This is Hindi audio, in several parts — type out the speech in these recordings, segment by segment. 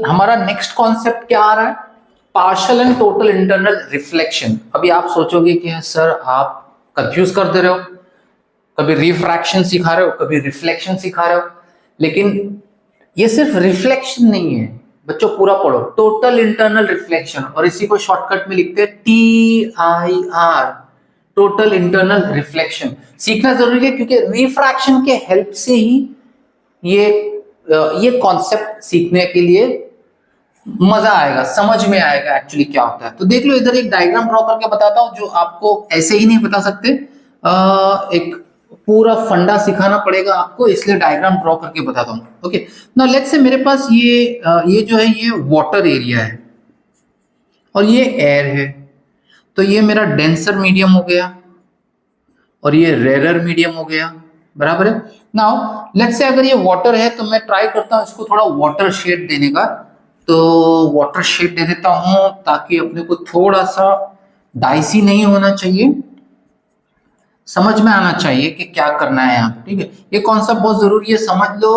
हमारा नेक्स्ट कॉन्सेप्ट क्या आ रहा है? Partial and total internal reflection. अभी आप सोचोगे कि सर आप कंफ्यूज कर दे रहे हो, कभी रिफ्रैक्शन सिखा रहे हो, कभी रिफ्लेक्शन सिखा रहे हो, लेकिन ये सिर्फ रिफ्लेक्शन नहीं है बच्चों, पूरा पढ़ो। टोटल इंटरनल रिफ्लेक्शन, और इसी को शॉर्टकट में लिखते हैं TIR, टोटल इंटरनल रिफ्लेक्शन। सीखना जरूरी है क्योंकि रिफ्रैक्शन के हेल्प से ही ये कॉन्सेप्ट सीखने के लिए मजा आएगा, समझ में आएगा एक्चुअली क्या होता है। तो देख लो, इधर एक डायग्राम ड्रॉ करके बताता हूं जो आपको ऐसे ही नहीं बता सकते, एक पूरा फंडा सिखाना पड़ेगा आपको, इसलिए डायग्राम ड्रॉ करके बताता हूं। ओके, नाउ लेट्स से मेरे पास ये जो है ये वाटर एरिया है और ये एयर है, तो ये मेरा डेंसर मीडियम हो गया और ये रेरर मीडियम हो गया, बराबर है। नाउ लेट्स से अगर ये वाटर है तो मैं ट्राई करता हूं इसको थोड़ा वाटर शेड देने का, तो वाटर शेड दे देता हूं ताकि अपने को थोड़ा सा डाइसी नहीं होना चाहिए, समझ में आना चाहिए कि क्या करना है यहाँ पे। ठीक है, ये कॉन्सेप्ट बहुत जरूरी है, समझ लो,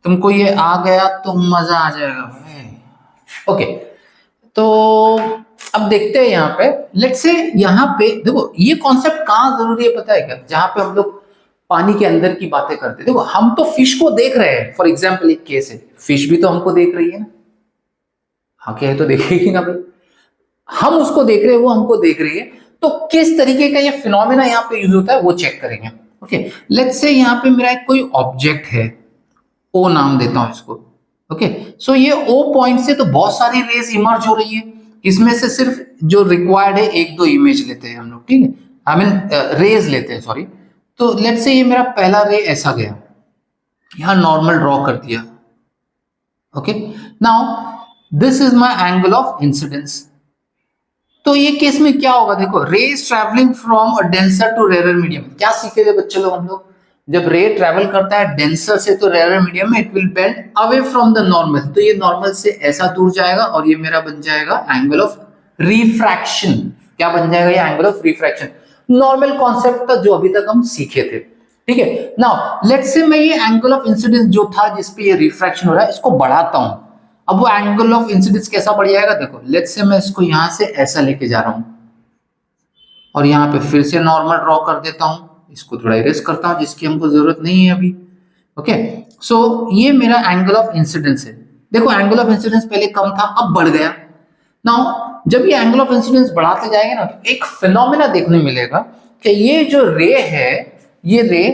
तुमको ये आ गया तो मजा आ जाएगा। ओके, तो अब देखते हैं यहाँ पे, लेट्स से यहाँ पे देखो ये कॉन्सेप्ट कहाँ जरूरी है पता है क्या? जहां पे हम लोग पानी के अंदर की बातें करते हैं। देखो हम तो फिश को देख रहे हैं, फॉर एग्जाम्पल एक केस है, फिश भी तो हमको देख रही है ना, हाँ क्या है तो देखेगी ना भाई, हम उसको देख रहे हैं, वो हमको देख रही है, तो किस तरीके का ये फिनोमेना यहाँ पे यूज होता है वो चेक करेंगे। ओके, लेट्स से यहाँ पे मेरा एक कोई ऑब्जेक्ट है, ओ नाम देता हूं इसको। ओके, सो ये ओ पॉइंट से तो बहुत सारी रेज इमर्ज हो रही है, इसमें से सिर्फ जो रिक्वायर्ड है एक दो इमेज लेते हैं हम लोग, ठीक है, आई मीन रेज लेते हैं, सॉरी। तो लेट्स से ये मेरा पहला रे ऐसा गया, यहां नॉर्मल ड्रॉ कर दिया। Okay, now this is my angle of incidence. तो ये केस में क्या होगा, देखो rays travelling from a denser to rarer medium, क्या सीखे थे बच्चे लोग हम लोग? जब रे ट्रैवल करता है डेंसर से तो रेरर मीडियम में, it will bend away from the normal, तो ये नॉर्मल से ऐसा दूर जाएगा और ये मेरा बन जाएगा एंगल ऑफ रिफ्रैक्शन। क्या बन जाएगा ये? Angle of refraction. Normal concept था जो अभी तक हम सीखे थे, ठीक है। नाउ लेट्स से मैं ये एंगल ऑफ इंसिडेंस जो था जिसपे ये रिफ्रैक्शन हो रहा है इसको बढ़ाता हूं, अब वो एंगल ऑफ इंसिडेंस कैसा बढ़ जाएगा? देखो लेट्स से मैं इसको यहां से ऐसा लेके जा रहा हूं और यहाँ पे फिर से नॉर्मल ड्रॉ कर देता हूं, इसको थोड़ा इरेज करता हूं जिसकी हमको जरूरत नहीं है अभी। ओके, सो ये मेरा एंगल ऑफ इंसिडेंस है। देखो एंगल ऑफ इंसिडेंस पहले कम था, अब बढ़ गया। नाउ जब ये एंगल ऑफ इंसिडेंस बढ़ाते जाएंगे ना तो एक फिनोमेना देखने मिलेगा कि ये जो रे है, ये रे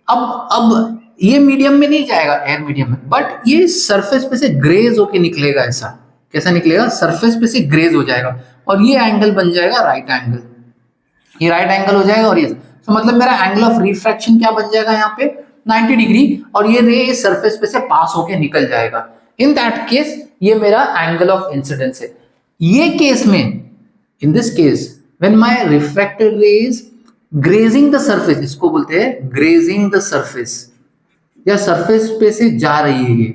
अब ये मीडियम में नहीं जाएगा, एयर मीडियम में, बट ये सरफेस पे से ग्रेज होके निकलेगा। ऐसा कैसा निकलेगा? सरफेस पे से ग्रेज हो जाएगा और ये एंगल बन जाएगा राइट एंगल, ये राइट एंगल हो जाएगा। और ये तो मतलब मेरा एंगल ऑफ रिफ्रैक्शन क्या बन जाएगा यहाँ पे? 90 डिग्री, और ये रे सरफेस पे से पास होके निकल जाएगा। इन दैट केस ये मेरा एंगल ऑफ इंसिडेंस है। ये केस में, in this case when my refracted रे इज ग्रेजिंग द सरफेस, इसको बोलते हैं ग्रेजिंग द सरफेस, या सरफेस पे से जा रही है, ये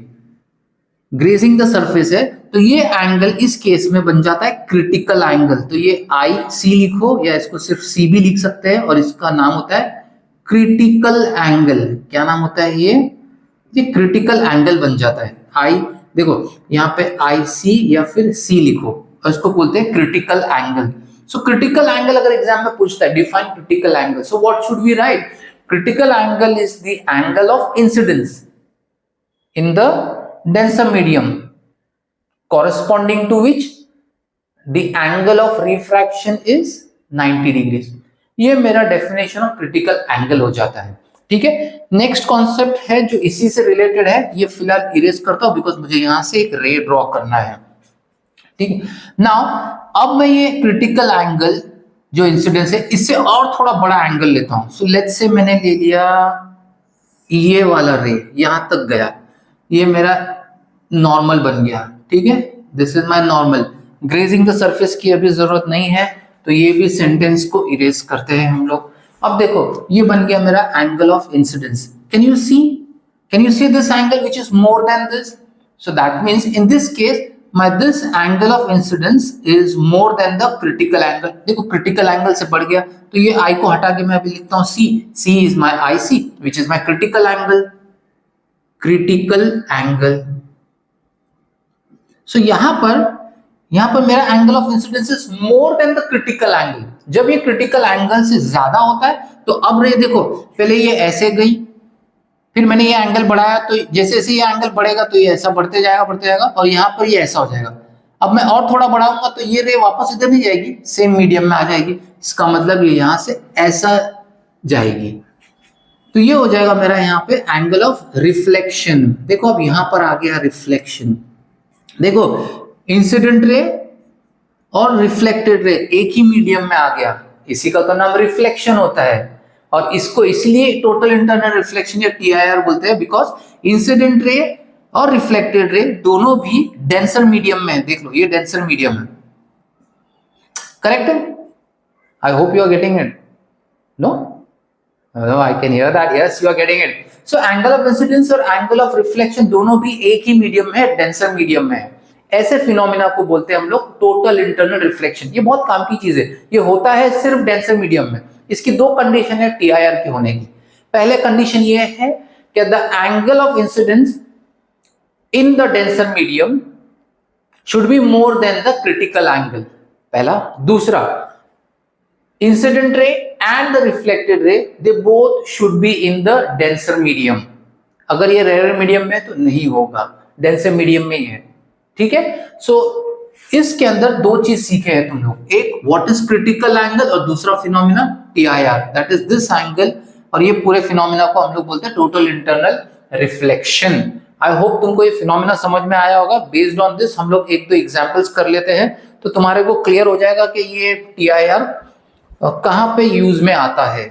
ग्रेजिंग द सरफेस है, तो ये एंगल इस केस में बन जाता है क्रिटिकल एंगल। तो ये IC लिखो या इसको सिर्फ C भी लिख सकते हैं, और इसका नाम होता है क्रिटिकल एंगल। क्या नाम होता है ये क्रिटिकल एंगल बन जाता है। देखो यहाँ पे IC या फिर C लिखो और इसको बोलते हैं critical angle. So critical angle अगर एग्जाम में पूछता है define critical angle, so what should we write? Critical angle is the angle of incidence in the denser medium corresponding to which the angle of refraction is 90 degrees. ये मेरा डेफिनेशन ऑफ क्रिटिकल एंगल हो जाता है, ठीक है। नेक्स्ट कॉन्सेप्ट है जो इसी से रिलेटेड है, ये फिलहाल इरेज करता हूं बिकॉज मुझे यहां से एक रे ड्रॉ करना है, ठीक है। नाउ अब मैं ये क्रिटिकल एंगल जो इंसिडेंस है इससे और थोड़ा बड़ा एंगल लेता हूं। सो लेट्स से मैंने ले लिया ये वाला रे, यहां तक गया, ये मेरा नॉर्मल बन गया, ठीक है, this is my normal. Grazing the surface की अभी जरूरत नहीं है, तो ये भी सेंटेंस को इरेज करते हैं हम लोग। अब देखो ये बन गया मेरा angle of incidence. Can you see this angle which is more than this? So that means in this case this angle of incidence is more than the critical angle। देखो critical angle से बढ़ गया, तो ये I को हटा के मैं अभी लिखता हूँ C is my IC which is my critical angle। सो यहां पर मेरा angle of incidence is more than the critical angle. जब ये क्रिटिकल एंगल से ज्यादा होता है तो अब रे देखो, पहले ये ऐसे गई, फिर मैंने ये एंगल बढ़ाया, तो जैसे जैसे ये एंगल बढ़ेगा तो ये ऐसा बढ़ते जाएगा, और यहाँ पर ये ऐसा हो जाएगा। अब मैं और थोड़ा बढ़ाऊंगा तो ये रे वापस इधर नहीं जाएगी, सेम मीडियम में आ जाएगी। इसका मतलब ये यहां से ऐसा जाएगी, तो ये हो जाएगा मेरा यहाँ पे एंगल ऑफ रिफ्लेक्शन। देखो अब यहां पर आ गया रिफ्लेक्शन। देखो इंसिडेंट रे और रिफ्लेक्टेड रे एक ही मीडियम में आ गया, इसी का तो नाम रिफ्लेक्शन होता है। और इसको इसलिए टोटल इंटरनल रिफ्लेक्शन या टीआईआर बोलते हैं, बिकॉज इंसिडेंट रे और रिफ्लेक्टेड रे दोनों भी डेंसर मीडियम में है। देख लो ये डेंसर मीडियम है, करेक्ट है? I hope you are getting it. No, I can hear that, yes you are getting it. So angle of incidence और एंगल ऑफ रिफ्लेक्शन दोनों भी एक ही मीडियम में है, डेंसर मीडियम में है। ऐसे फिनोमिना को बोलते हैं हम लोग टोटल इंटरनल रिफ्लेक्शन। ये बहुत काम की चीज है, ये होता है सिर्फ डेंसर मीडियम में। इसकी दो कंडीशन है टीआईआर की होने की। पहले कंडीशन ये है कि the angle of incidence in the denser medium should be more than the critical angle, पहला। दूसरा, incident ray and the reflected ray they both should be in the denser medium. अगर ये रेयर मीडियम में तो नहीं होगा, डेंसर मीडियम में ही है, ठीक है? सो इसके अंदर दो चीज सीखे हैं तुम लोग, एक व्हाट इज क्रिटिकल एंगल और दूसरा phenomena TIR, that is this angle. और ये पूरे फिनोमिना को हम लोग बोलते हैं total internal reflection. I hope तुमको ये फिनोमिना समझ में आया होगा। बेस्ड ऑन दिस हम लोग एक दो एग्जांपल्स कर लेते हैं, तो तुम्हारे को क्लियर हो जाएगा कि ये टीआईआर कहां पे यूज में आता है।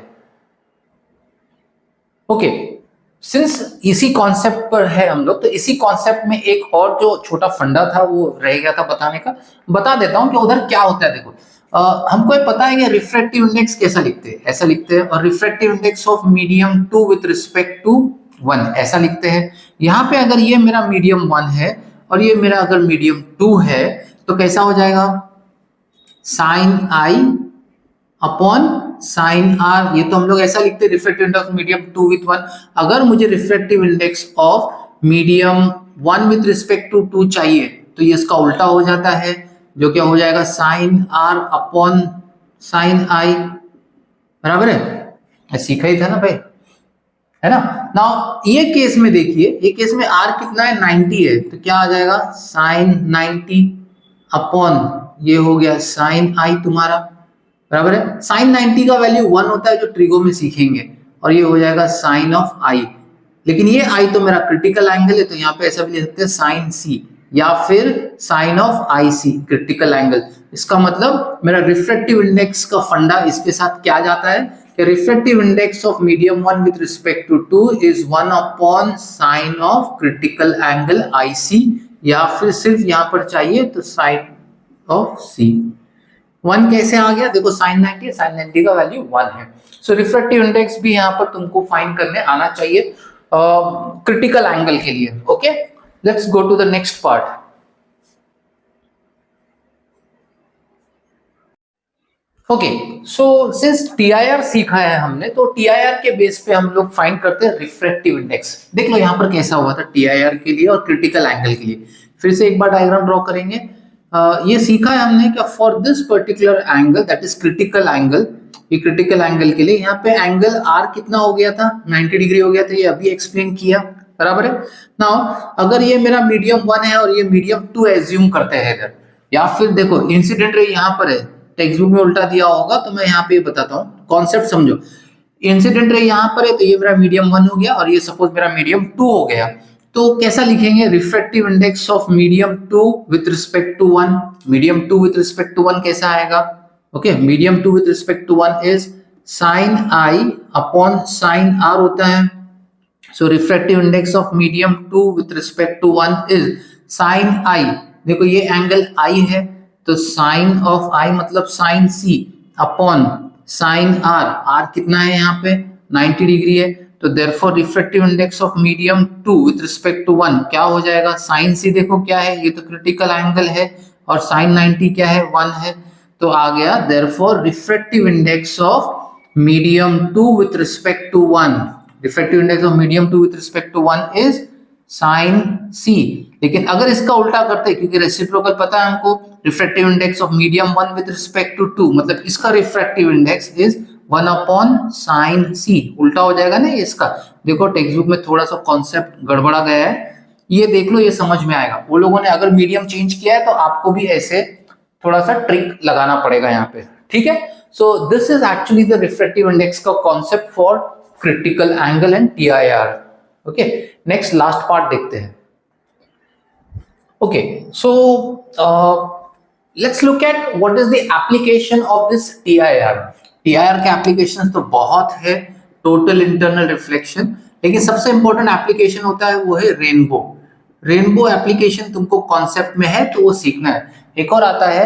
ओके, सिंस इसी कॉन्सेप्ट पर है हम लोग, तो इसी कॉन्सेप्ट में एक और जो छोटा फंडा था वो रह गया था बताने का, बता देता हूं कि उधर क्या होता है। देखो हमको ये पता है कि रिफ्रैक्टिव इंडेक्स कैसा लिखते हैं, ऐसा लिखते हैं, और refractive index of medium 2 with respect to 1 ऐसा लिखते हैं। यहाँ पे अगर ये मेरा मीडियम 1 है और ये मेरा अगर मीडियम 2 है तो कैसा हो जाएगा, साइन आई अपॉन साइन आर। ये तो हम लोग ऐसा लिखते हैं रिफ्रैक्टिव इंडेक्स मीडियम 2 विथ 1। अगर मुझे refractive index of medium 1 with respect to 2 चाहिए तो ये इसका उल्टा हो जाता है, जो क्या हो जाएगा, साइन आर अपॉन साइन आई, बराबर है? सीखा ही था ना भाई, है ना? नाउ ये केस में देखिए, ये केस में आर कितना है, 90 है, तो क्या आ जाएगा, साइन 90 अपॉन ये हो गया साइन आई तुम्हारा, बराबर है? साइन 90 का वैल्यू 1 होता है जो ट्रिगो में सीखेंगे, और ये हो जाएगा साइन ऑफ आई। लेकिन ये आई तो मेरा क्रिटिकल एंगल है, तो यहाँ पे ऐसा भी लिख सकते हैं साइन सी या फिर sine of i c, critical angle. इसका मतलब मेरा रिफ्रैक्टिव इंडेक्स का फंडा इसके साथ क्या जाता है कि refractive index of medium 1 with respect to 2 is 1 upon sine of critical angle I C, या फिर सिर्फ यहाँ पर चाहिए तो साइन ऑफ सी। 1 कैसे आ गया, देखो साइन 90 का वैल्यू 1 है। सो रिफ्रैक्टिव इंडेक्स भी यहाँ पर तुमको फाइंड करने आना चाहिए क्रिटिकल एंगल के लिए। Okay, let's go to the next part. Okay, so since TIR सीखा है हमने, तो टीआईआर के बेस पे हम लोग फाइंड करते हैं रिफ्रैक्टिव इंडेक्स। देख लो यहाँ पर कैसा हुआ था टीआईआर के लिए और क्रिटिकल एंगल के लिए। फिर से एक बार डायग्राम ड्रॉ करेंगे। ये सीखा है हमने कि for this particular angle that is critical angle, ये क्रिटिकल एंगल के लिए यहाँ पे एंगल आर कितना हो गया था, 90 डिग्री हो गया था, ये अभी एक्सप्लेन किया, बराबर है? नाउ अगर ये मेरा मीडियम 1 है और ये मीडियम 2 एज्यूम करते हैं इधर, या फिर देखो इंसिडेंट रे यहाँ पर है, टेक्स्ट बुक में उल्टा दिया होगा तो मैं यहाँ पे बताता हूँ, कॉन्सेप्ट समझो। इंसिडेंट रे यहाँ पर है तो ये मेरा मीडियम 1 हो गया और ये सपोज मेरा मीडियम 2 हो गया, तो कैसा लिखेंगे, refractive index of medium 2 with respect to 1। Medium 2 with respect to 1 कैसा आएगा, okay, medium 2 with respect to 1 is sine I upon sine R होता है। So refractive index of medium 2 with respect to 1 is sine I. देखो ये एंगल आई है तो साइन ऑफ आई मतलब sine c upon sine r, r कितना है यहाँ पे 90 डिग्री है, तो therefore refractive index of medium 2 with respect to 1 क्या हो जाएगा, साइन सी देखो क्या है, ये तो क्रिटिकल एंगल है, और साइन 90 क्या है, 1 है, तो आ गया therefore refractive index of medium 2 with respect to 1, refractive index of medium 2 with respect to 1 is sine C. लेकिन अगर इसका उल्टा करते, क्योंकि रेसिप्रोकल पता है हमको, refractive index of medium 1 with respect to 2, मतलब इसका refractive index is 1 upon sine C, उल्टा हो जाएगा ना ये इसका। देखो टेक्स्ट बुक में थोड़ा सा कॉन्सेप्ट गड़बड़ा गया है, ये देख लो, ये समझ में आएगा। वो लोगों ने अगर मीडियम चेंज किया है तो आपको भी ऐसे थोड़ा सा ट्रिक लगाना पड़ेगा यहाँ पे, ठीक है। So this is actually the refractive index का concept for critical angle and TIR. Okay, next last part देखते हैं। Okay, so let's look at what is the application of this TIR. TIR के एप्लीकेशन तो बहुत है, टोटल इंटरनल रिफ्लेक्शन, लेकिन सबसे इंपॉर्टेंट एप्लीकेशन होता है वो है रेनबो। रेनबो एप्लीकेशन तुमको कॉन्सेप्ट में है तो वो सीखना है। एक और आता है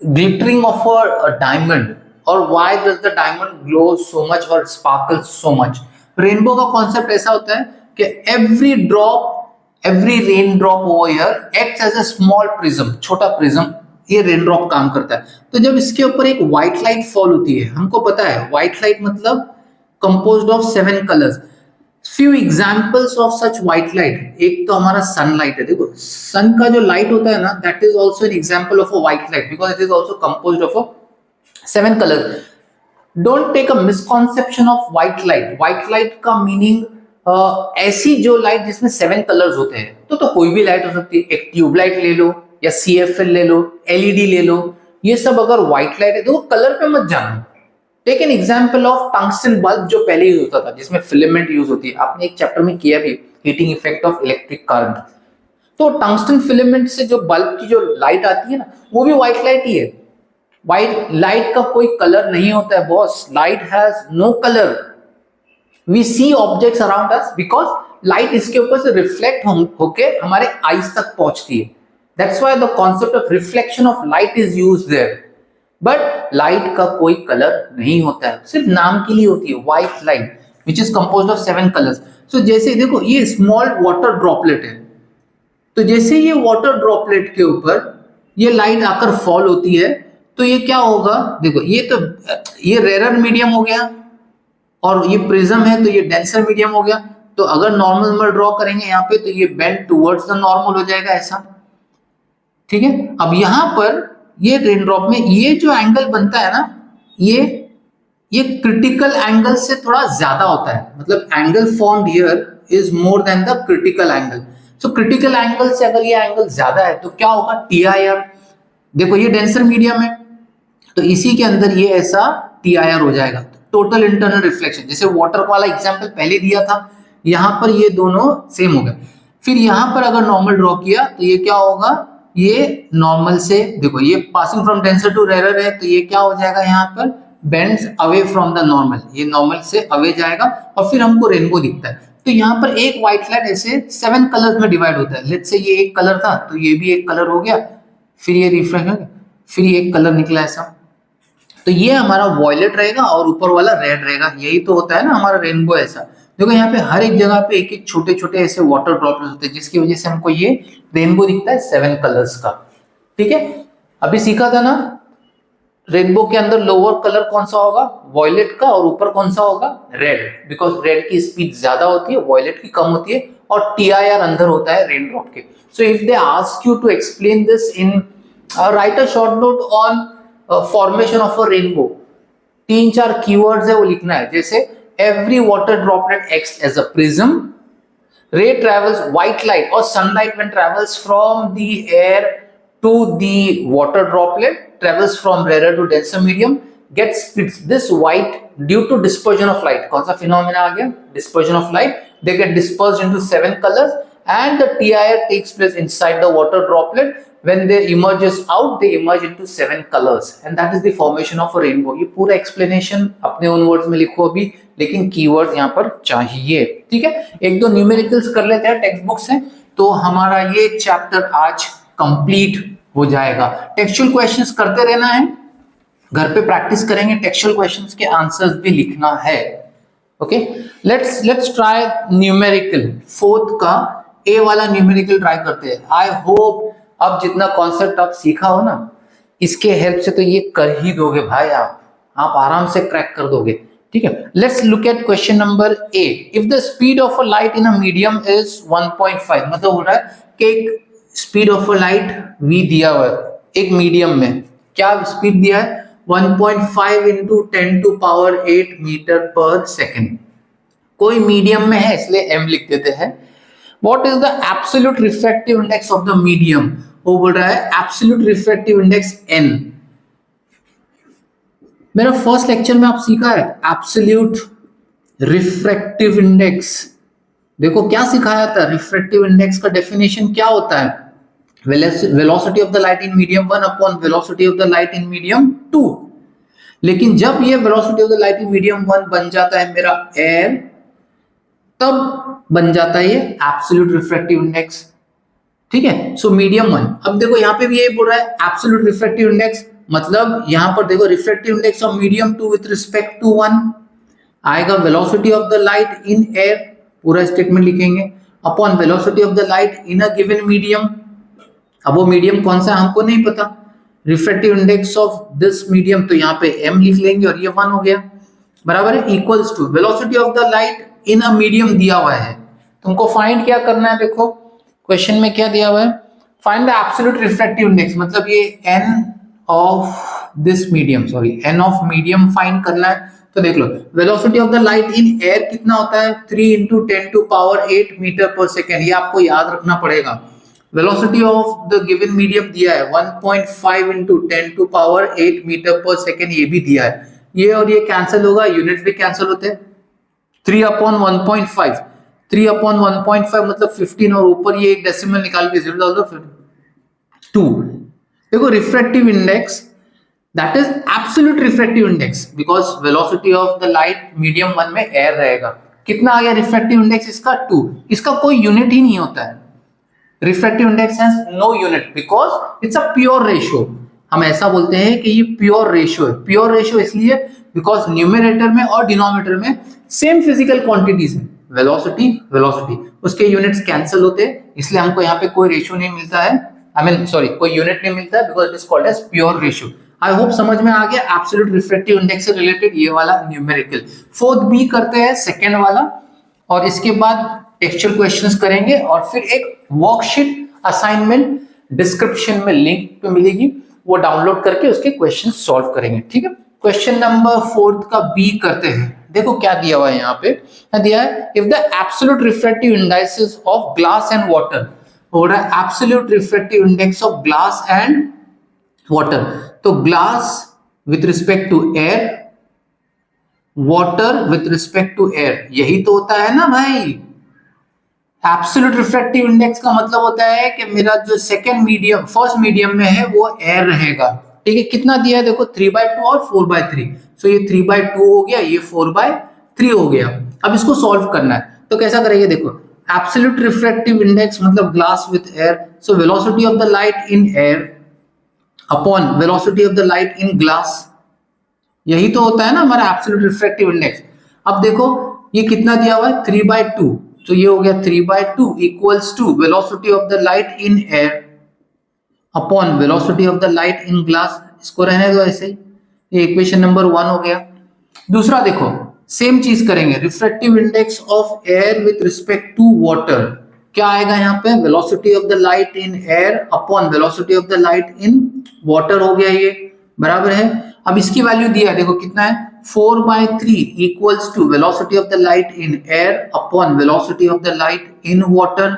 ग्लिटरिंग ऑफ अ डायमंड, और why does the diamond glow so much और स्पार्कल्स सो मच। रेनबो का कॉन्सेप्ट ऐसा होता है कि every drop, every rain drop over here acts as a small prism, छोटा प्रिज्म, ये रेन ड्रॉप काम करता है। तो जब इसके ऊपर एक व्हाइट लाइट फॉल होती है, हमको पता है व्हाइट लाइट मतलब composed of 7 colours. Few examples of such white light, एक तो हमारा सनलाइट है। देखो सन का जो लाइट होता है ना, that is also an example of a white light because it is also composed of a 7 colours. Don't take a misconception of white light. White light का मीनिंग ऐसी जो लाइट जिसमें 7 कलर्स होते हैं, तो कोई भी लाइट हो सकती है। एक ट्यूबलाइट ले लो या सीएफएल ले लो, एलईडी ले लो, ये सब अगर व्हाइट लाइट है तो कलर पे मत जाना। Take an example of tungsten bulb जो पहले यूज होता था, जिसमें फिलामेंट यूज होती है। आपने एक चैप्टर में किया भी, heating effect of electric current. तो टंगस्टन फिलामेंट से जो बल्ब की जो लाइट आती है ना, वो भी व्हाइट लाइट ही है। व्हाइट लाइट का कोई कलर नहीं होता है boss, light has no colour. We see objects around us because light इसके ऊपर से रिफ्लेक्ट होके हमारे आईज तक पहुंचती है। That's why the concept of reflection of light is used there. But light का कोई कलर नहीं होता है, सिर्फ नाम के लिए होती है white light which is composed of 7 colours. So जैसे देखो ये स्मॉल वाटर ड्रॉपलेट है, तो जैसे ये वाटर ड्रॉपलेट के ऊपर ये लाइट आकर फॉल होती है तो ये क्या होगा, देखो ये रेयर मीडियम हो गया और ये प्रिज्म है तो ये डेंसर मीडियम हो गया। तो अगर नॉर्मल ड्रॉ करेंगे यहाँ पे तो ये बेंड टुवर्ड्स द नॉर्मल हो जाएगा ऐसा, ठीक है। अब यहां पर ये रेन ड्रॉप में ये जो एंगल बनता है ना, ये क्रिटिकल एंगल से थोड़ा ज्यादा होता है, मतलब angle formed here is more than the critical angle. So critical angle से अगर ये एंगल ज्यादा है तो क्या होगा, टीआईआर। देखो ये डेंसर मीडियम है तो इसी के अंदर ये ऐसा टीआईआर हो जाएगा, टोटल इंटरनल रिफ्लेक्शन। जैसे वाटर वाला एग्जांपल पहले दिया था, यहां पर ये दोनों सेम हो गए। फिर यहां पर अगर नॉर्मल ड्रॉ किया तो ये क्या होगा, ये नॉर्मल से देखो ये passing from denser to rare है तो ये क्या हो जाएगा, यहाँ पर bends away from the normal, ये नॉर्मल से अवे जाएगा और फिर हमको रेनबो दिखता है। तो यहाँ पर एक व्हाइट लाइट ऐसे 7 कलर्स में डिवाइड होता है। लेट्स से ये एक कलर था तो ये भी एक कलर हो गया, फिर ये रिफ्लेक्ट हो गया, फिर ये एक कलर निकला ऐसा। तो ये हमारा वॉयलेट रहेगा और ऊपर वाला रेड रहेगा। यही तो होता है ना हमारा रेनबो ऐसा। देखो यहाँ पे हर एक जगह पे एक एक छोटे छोटे ऐसे वाटर ड्रॉपलेट्स होते हैं जिसकी वजह से हमको ये रेनबो दिखता है 7 कलर्स का, ठीक है। अभी सीखा था ना रेनबो के अंदर लोअर कलर कौन सा होगा, वॉयलेट का, और ऊपर कौन सा होगा, रेड, बिकॉज रेड की स्पीड ज्यादा होती है, वॉयलेट की कम होती है, और टीआईआर अंदर होता है रेन ड्रॉप के। So if they ask you to explain this in write a short note on formation of a rainbow, 3-4 keywords है वो लिखना है। जैसे every water droplet acts as a prism, ray travels, white light or sunlight when travels from the air to the water droplet travels from rarer to denser medium, gets splits this white due to dispersion of light। कौन सा phenomena आ गया, dispersion of light। they get dispersed into 7 colors and the TIR takes place inside the water droplet। when they emerges out they emerge into 7 colors and that is the formation of a rainbow। ये पूरा explanation अपने own words में लिखो अभी, लेकिन कीवर्ड यहाँ पर चाहिए, ठीक है। एक दो न्यूमेरिकल्स कर लेते हैं टेक्स्ट बुक से तो हमारा ये चैप्टर आज कंप्लीट हो जाएगा। टेक्सचुअल क्वेश्चंस करते रहना है, घर पे प्रैक्टिस करेंगे, टेक्सचुअल क्वेश्चंस के आंसर्स भी लिखना है। Okay, let's try numerical. 4th का ए वाला न्यूमेरिकल ट्राई करते हैं। आई होप अब जितना कॉन्सेप्ट आप सीखा हो ना, इसके हेल्प से तो ये कर ही दोगे भाई, आप आराम से क्रैक कर दोगे, ठीक है, let's look eight question number A. If the speed of a light in a medium is 1.5, मतलब हो रहा है कि एक speed of a light v दिया हुआ है एक मीडियम में, क्या स्पीड दिया है 1.5 इंटू 10 टू पावर 8 मीटर पर सेकेंड। कोई मीडियम में है इसलिए m लिख देते हैं। What is the absolute refractive index of the medium, वो बोल रहा है एब्सोल्यूट रिफ्रैक्टिव इंडेक्स n। मेरा फर्स्ट लेक्चर में आप सीखा है एब्सोल्यूट रिफ्रैक्टिव इंडेक्स। देखो क्या सिखाया था, रिफ्रैक्टिव इंडेक्स का डेफिनेशन क्या होता है, velocity of the light in medium 1 upon velocity of the light in medium 2। लेकिन जब ये velocity of the light in medium 1 बन जाता है मेरा एयर, तब बन जाता है ये एब्सोल्यूट रिफ्रैक्टिव इंडेक्स। ठीक है, सो मीडियम 1। अब देखो यहाँ पे भी ये बोल रहा है एब्सोल्यूट रिफ्रैक्टिव इंडेक्स, मतलब यहां पर देखो refractive index of medium 2 with respect to 1 आएगा velocity of the light in air, पूरा स्टेटमेंट लिखेंगे, upon velocity of the light in a given medium. अब वो मीडियम कौन सा हमको नहीं पता, refractive index of this medium, तो यहाँ पे m लिख लेंगे और ये 1 हो गया, बराबर है, equals to velocity of the light in a medium दिया हुआ है, तुमको फाइंड क्या करना है, देखो क्वेश्चन में क्या दिया हुआ है, find the absolute refractive index, मतलब ये n of this medium, sorry n of medium find करना है। तो देख लो velocity of the light in air कितना होता है 3 इंटू 10 टू पावर 8 मीटर पर सेकेंड, ये आपको याद रखना पड़ेगा। Velocity of the given medium दिया है 1.5 इंटू 10 टू पावर 8 मीटर पर सेकेंड, ये भी दिया है, ये और ये कैंसिल होगा, यूनिट भी कैंसिल होते हैं, 3 अपॉन 1.5, 3 अपॉन 1.5 मतलब 15 और ऊपर ये एक डेसिमल निकाल के 0 डाल दो, फिर 2। देखो refractive index that is absolute refractive index because velocity of the light medium 1 में एयर रहेगा, कितना आ गया रिफ्रैक्टिव इंडेक्स इसका 2, इसका कोई यूनिट ही नहीं होता है, refractive index has no unit because it's a pure ratio. हम ऐसा बोलते हैं कि ये प्योर रेशियो है, प्योर रेशियो इसलिए बिकॉज न्यूमरेटर में और डिनोमिनेटर में सेम फिजिकल क्वांटिटीज है, वेलोसिटी वेलोसिटी, उसके यूनिट्स कैंसिल होते हैं, इसलिए हमको यहाँ पे कोई रेशियो नहीं मिलता है, आई मीन सॉरी कोई यूनिट नहीं मिलता है because it is called as pure ratio. I hope समझ में आ गया एब्सोल्यूट रिफ्रैक्टिव इंडेक्स से रिलेटेड ये वाला न्यूमेरिकल। फोर्थ बी करते हैं सेकेंड वाला, और इसके बाद टेक्सचुअल क्वेश्चंस करेंगे और फिर एक वर्कशीट असाइनमेंट डिस्क्रिप्शन में लिंक पे मिलेगी, वो डाउनलोड करके उसके क्वेश्चन सॉल्व करेंगे। ठीक है, क्वेश्चन नंबर 4 का बी करते हैं। देखो क्या दिया हुआ है यहाँ पे, दिया है if the absolute refractive indices of glass and water, हो रहा है absolute refractive index of glass and water, तो glass with respect to air, water with respect to air, यही तो होता है ना भाई। एब्सोल्यूट रिफ्रैक्टिव इंडेक्स का मतलब होता है कि मेरा जो सेकंड मीडियम फर्स्ट मीडियम में है वो एयर रहेगा। ठीक है, कितना दिया है देखो 3/2 और 4/3, सो ये 3/2 हो गया, ये 4/3 हो गया। अब इसको सॉल्व करना है, तो कैसा करेंगे, देखो एब्सोल्यूट रिफ्रैक्टिव इंडेक्स मतलब glass with air, so velocity of the light in air upon velocity of the light in glass, यही तो होता है ना हमारा एब्सोल्यूट रिफ्रैक्टिव इंडेक्स। अब देखो ये कितना दिया हुआ है 3/2, तो ये हो गया 3/2 equals to velocity of the light in air upon velocity of the light in glass, इसको रहने दो ऐसे ही, ये इक्वेशन नंबर 1 हो गया। दूसरा देखो सेम चीज करेंगे, refractive index of air with respect to water, क्या आएगा यहाँ पे velocity of the light in air upon velocity of the light in water, हो गया ये, बराबर है। अब इसकी वैल्यू दिया है, देखो कितना है 4/3 equals to velocity of the light in air upon velocity of the light in water,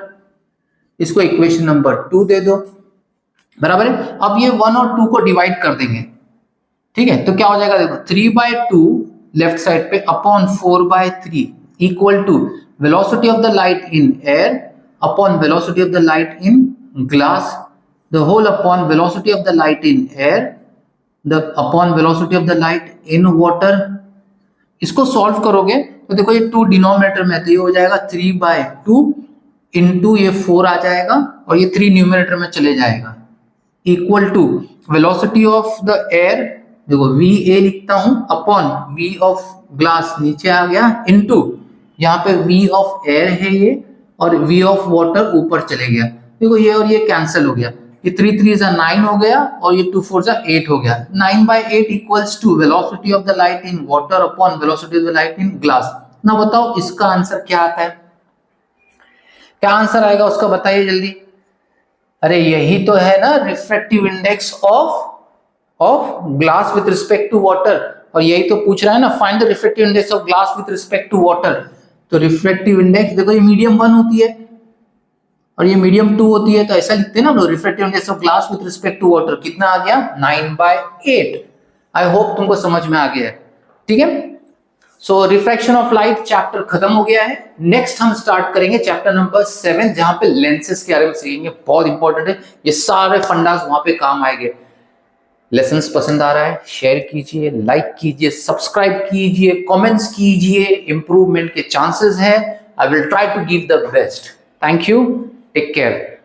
इसको इक्वेशन नंबर 2 दे दो, बराबर है। अब ये 1 और 2 को डिवाइड कर देंगे, ठीक है, तो क्या हो जाएगा देखो 3/2 लेफ्ट साइड पे upon 4/3 equal to velocity of the light in air upon velocity of the light in glass, the whole upon velocity of the light in air the upon velocity of the light in water। इसको सॉल्व करोगे तो देखो ये 2 डिनोमिनेटर में, तो ये हो जाएगा 3/2 इंटू ये 4 आ जाएगा और ये 3 न्यूमरेटर में चले जाएगा, equal to velocity of the air, देखो VA लिखता हूं अपॉन V ऑफ ग्लास नीचे आ गया, इंटू यहाँ पे V ऑफ एयर है ये और V ऑफ वाटर ऊपर चले गया, देखो ये और ये कैंसिल हो गया, ये 3 3 जा 9 हो गया और ये 2 4 जा 8 हो गया। 9/8 equals to velocity of the light in water upon velocity of the light in glass. ना बताओ इसका आंसर क्या आता है, क्या आंसर आएगा उसका बताइए जल्दी। अरे यही तो है ना refractive index of glass with respect to water, और यही तो पूछ रहा है ना, find the refractive index of glass with respect to water. तो रिफ्रैक्टिव इंडेक्स देखो ये मीडियम 1 होती है और ये मीडियम 2 होती है, तो ऐसा लिखते हैं ना हम refractive index of glass with respect to water, कितना आ गया 9/8। आई होप तुमको समझ में आ गया है, ठीक है। सो रिफ्रैक्शन ऑफ लाइट चैप्टर खत्म हो गया है। नेक्स्ट हम स्टार्ट करेंगे चैप्टर नंबर 7 जहां पे लेंसेज के बारे में सीखेंगे, बहुत इंपॉर्टेंट है, ये सारे फंडास वहां पे काम आएंगे। लेसन्स पसंद आ रहा है शेयर कीजिए, लाइक कीजिए, सब्सक्राइब कीजिए, कमेंट्स कीजिए, इंप्रूवमेंट के चांसेस है। I will try to give the best. Thank you, take care.